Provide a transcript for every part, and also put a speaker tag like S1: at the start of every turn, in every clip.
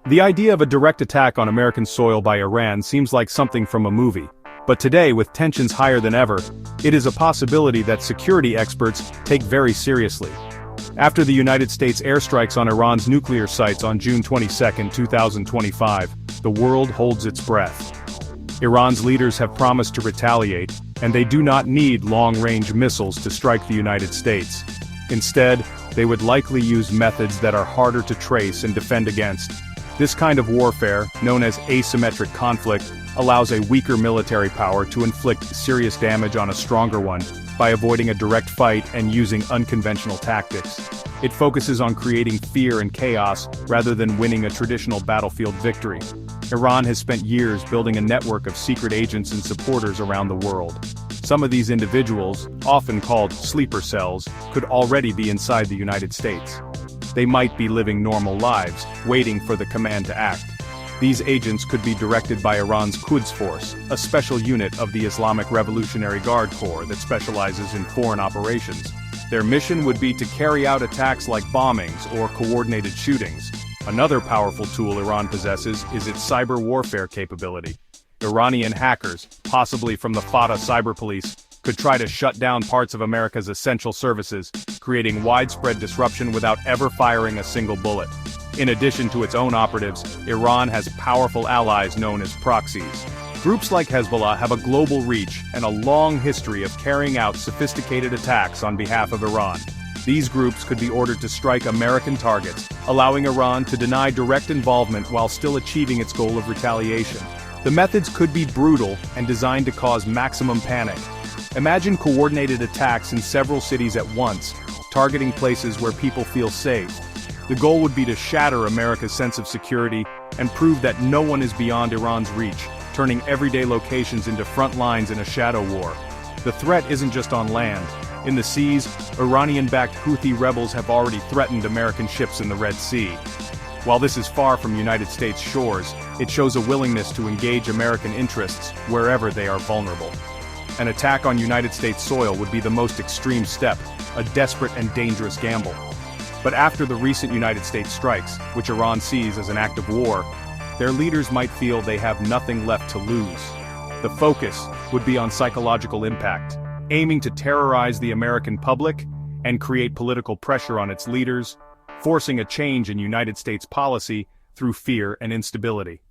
S1: The idea of a direct attack on American soil by Iran seems like something from a movie. But today, with tensions higher than ever, it is a possibility that security experts take very seriously. After the United States airstrikes on Iran's nuclear sites on June 22, 2025, the world holds its breath. Iran's leaders have promised to retaliate, and they do not need long-range missiles to strike the United States. Instead, they would likely use methods that are harder to trace and defend against. This kind of warfare, known as asymmetric conflict, allows a weaker military power to inflict serious damage on a stronger one by avoiding a direct fight and using unconventional tactics. It focuses on creating fear and chaos rather than winning a traditional battlefield victory. Iran has spent years building a network of secret agents and supporters around the world. Some of these individuals, often called sleeper cells, could already be inside the United States. They might be living normal lives, waiting for the command to act. These agents could be directed by Iran's Quds Force, a special unit of the Islamic Revolutionary Guard Corps that specializes in foreign operations. Their mission would be to carry out attacks like bombings or coordinated shootings. Another powerful tool Iran possesses is its cyber warfare capability. Iranian hackers, possibly from the Fatah cyber police, could try to shut down parts of America's essential services, creating widespread disruption without ever firing a single bullet. In addition to its own operatives, Iran has powerful allies known as proxies. Groups like Hezbollah have a global reach and a long history of carrying out sophisticated attacks on behalf of Iran. These groups could be ordered to strike American targets, allowing Iran to deny direct involvement while still achieving its goal of retaliation. The methods could be brutal and designed to cause maximum panic. Imagine coordinated attacks in several cities at once, targeting places where people feel safe. The goal would be to shatter America's sense of security and prove that no one is beyond Iran's reach, turning everyday locations into front lines in a shadow war. The threat isn't just on land. In the seas, Iranian-backed Houthi rebels have already threatened American ships in the Red Sea. While this is far from United States shores, it shows a willingness to engage American interests wherever they are vulnerable. An attack on United States soil would be the most extreme step, a desperate and dangerous gamble. But after the recent United States strikes, which Iran sees as an act of war, their leaders might feel they have nothing left to lose. The focus would be on psychological impact, aiming to terrorize the American public and create political pressure on its leaders, forcing a change in United States policy through fear and instability.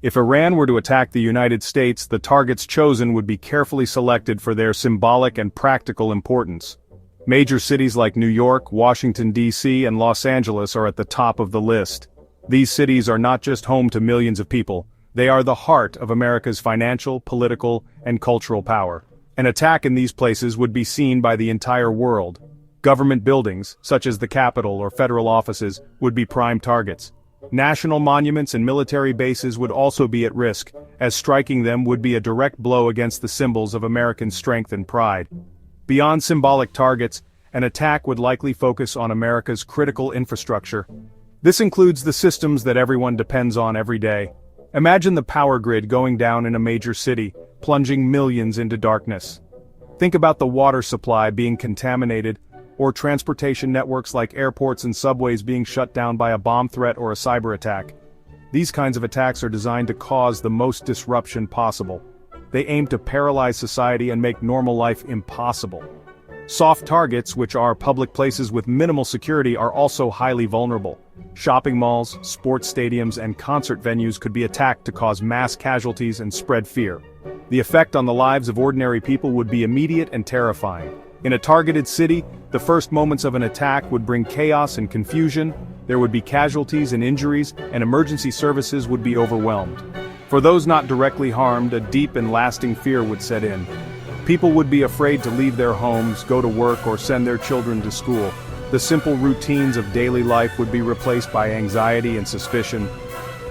S1: If Iran were to attack the United States, the targets chosen would be carefully selected for their symbolic and practical importance. Major cities like New York, Washington, D.C., and Los Angeles are at the top of the list. These cities are not just home to millions of people, they are the heart of America's financial, political, and cultural power. An attack in these places would be seen by the entire world. Government buildings, such as the Capitol or federal offices, would be prime targets. National monuments and military bases would also be at risk, as striking them would be a direct blow against the symbols of American strength and pride. Beyond symbolic targets, an attack would likely focus on America's critical infrastructure. This includes the systems that everyone depends on every day. Imagine the power grid going down in a major city, plunging millions into darkness. Think about the water supply being contaminated, or transportation networks like airports and subways being shut down by a bomb threat or a cyber attack. These kinds of attacks are designed to cause the most disruption possible. They aim to paralyze society and make normal life impossible. Soft targets, which are public places with minimal security, are also highly vulnerable. Shopping malls, sports stadiums, and concert venues could be attacked to cause mass casualties and spread fear. The effect on the lives of ordinary people would be immediate and terrifying. In a targeted city, the first moments of an attack would bring chaos and confusion, there would be casualties and injuries, and emergency services would be overwhelmed. For those not directly harmed, a deep and lasting fear would set in. People would be afraid to leave their homes, go to work, or send their children to school. The simple routines of daily life would be replaced by anxiety and suspicion.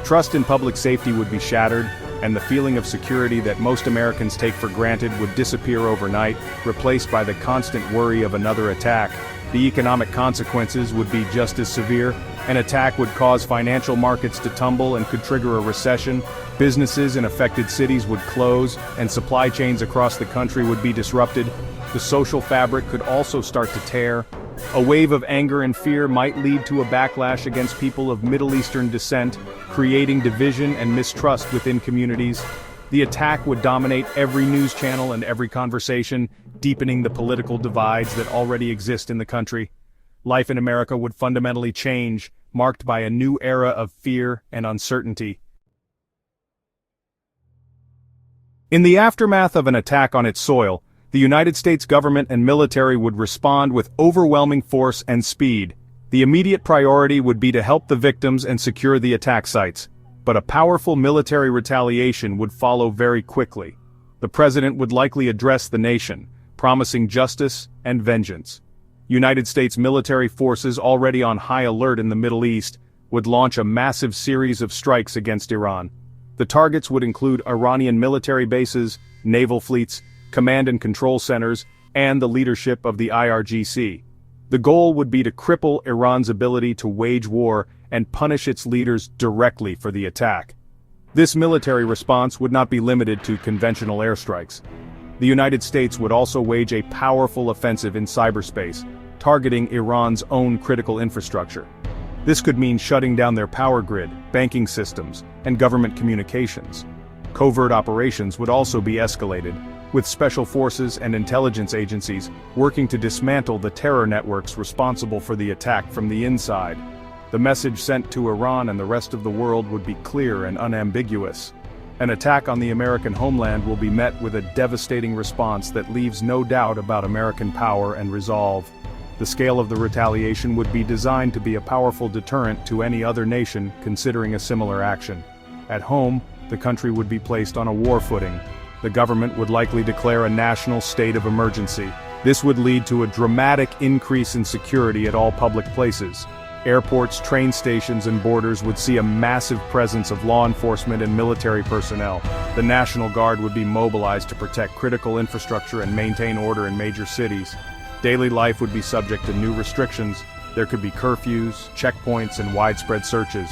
S1: Trust in public safety would be shattered, and the feeling of security that most Americans take for granted would disappear overnight, replaced by the constant worry of another attack. The economic consequences would be just as severe. An attack would cause financial markets to tumble and could trigger a recession. Businesses in affected cities would close, and supply chains across the country would be disrupted. The social fabric could also start to tear. A wave of anger and fear might lead to a backlash against people of Middle Eastern descent, creating division and mistrust within communities. The attack would dominate every news channel and every conversation, deepening the political divides that already exist in the country. Life in America would fundamentally change, marked by a new era of fear and uncertainty. In the aftermath of an attack on its soil, the United States government and military would respond with overwhelming force and speed. The immediate priority would be to help the victims and secure the attack sites, but a powerful military retaliation would follow very quickly. The president would likely address the nation, promising justice and vengeance. United States military forces already on high alert in the Middle East would launch a massive series of strikes against Iran. The targets would include Iranian military bases, naval fleets, command and control centers, and the leadership of the IRGC. The goal would be to cripple Iran's ability to wage war and punish its leaders directly for the attack. This military response would not be limited to conventional airstrikes. The United States would also wage a powerful offensive in cyberspace, targeting Iran's own critical infrastructure. This could mean shutting down their power grid, banking systems, and government communications. Covert operations would also be escalated, with special forces and intelligence agencies working to dismantle the terror networks responsible for the attack from the inside. The message sent to Iran and the rest of the world would be clear and unambiguous. An attack on the American homeland will be met with a devastating response that leaves no doubt about American power and resolve. The scale of the retaliation would be designed to be a powerful deterrent to any other nation considering a similar action. At home, the country would be placed on a war footing. The government would likely declare a national state of emergency. This would lead to a dramatic increase in security at all public places. Airports, train stations, and borders would see a massive presence of law enforcement and military personnel. The National Guard would be mobilized to protect critical infrastructure and maintain order in major cities. Daily life would be subject to new restrictions. There could be curfews, checkpoints, and widespread searches.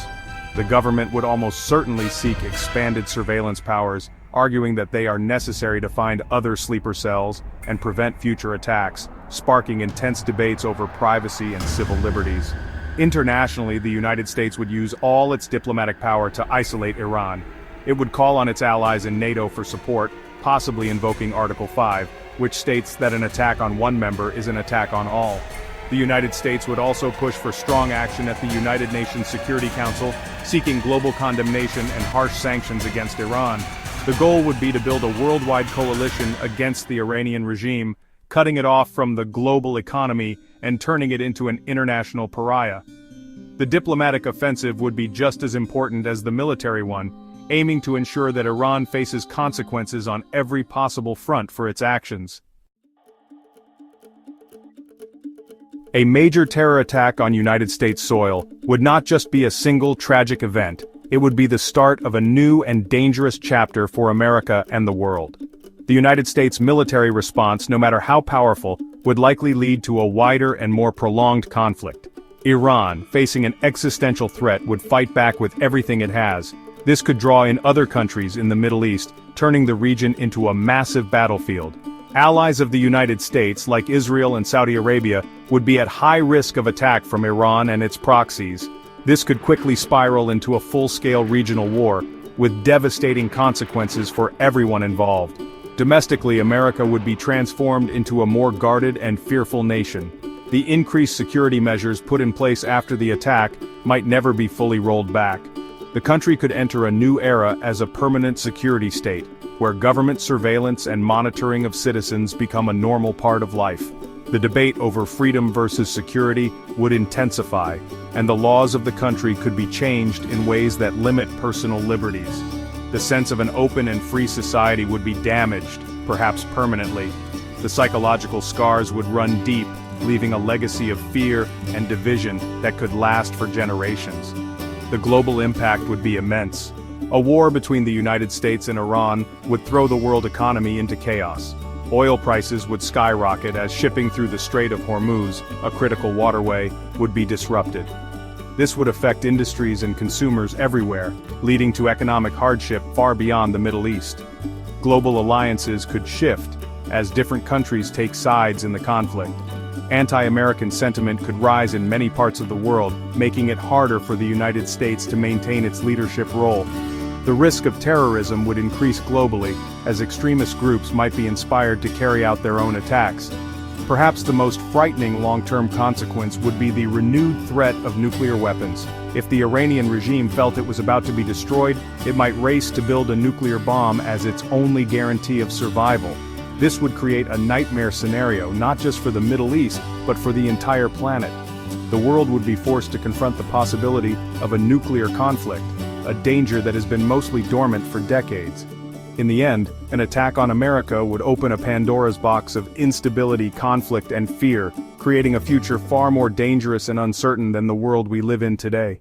S1: The government would almost certainly seek expanded surveillance powers, arguing that they are necessary to find other sleeper cells and prevent future attacks, sparking intense debates over privacy and civil liberties. Internationally, the United States would use all its diplomatic power to isolate Iran. It would call on its allies in NATO for support, possibly invoking Article 5, which states that an attack on one member is an attack on all. The United States would also push for strong action at the United Nations Security Council, seeking global condemnation and harsh sanctions against Iran. The goal would be to build a worldwide coalition against the Iranian regime, cutting it off from the global economy and turning it into an international pariah. The diplomatic offensive would be just as important as the military one, aiming to ensure that Iran faces consequences on every possible front for its actions. A major terror attack on United States soil would not just be a single tragic event, it would be the start of a new and dangerous chapter for America and the world. The United States military response, no matter how powerful, would likely lead to a wider and more prolonged conflict. Iran, facing an existential threat, would fight back with everything it has. This could draw in other countries in the Middle East, turning the region into a massive battlefield. Allies of the United States, like Israel and Saudi Arabia, would be at high risk of attack from Iran and its proxies. This could quickly spiral into a full-scale regional war, with devastating consequences for everyone involved. Domestically, America would be transformed into a more guarded and fearful nation. The increased security measures put in place after the attack might never be fully rolled back. The country could enter a new era as a permanent security state, where government surveillance and monitoring of citizens become a normal part of life. The debate over freedom versus security would intensify, and the laws of the country could be changed in ways that limit personal liberties. The sense of an open and free society would be damaged, perhaps permanently. The psychological scars would run deep, leaving a legacy of fear and division that could last for generations. The global impact would be immense. A war between the United States and Iran would throw the world economy into chaos. Oil prices would skyrocket as shipping through the Strait of Hormuz, a critical waterway, would be disrupted. This would affect industries and consumers everywhere, leading to economic hardship far beyond the Middle East. Global alliances could shift, as different countries take sides in the conflict. Anti-American sentiment could rise in many parts of the world, making it harder for the United States to maintain its leadership role. The risk of terrorism would increase globally, as extremist groups might be inspired to carry out their own attacks. Perhaps the most frightening long-term consequence would be the renewed threat of nuclear weapons. If the Iranian regime felt it was about to be destroyed, it might race to build a nuclear bomb as its only guarantee of survival. This would create a nightmare scenario not just for the Middle East, but for the entire planet. The world would be forced to confront the possibility of a nuclear conflict, a danger that has been mostly dormant for decades. In the end, an attack on America would open a Pandora's box of instability, conflict, and fear, creating a future far more dangerous and uncertain than the world we live in today.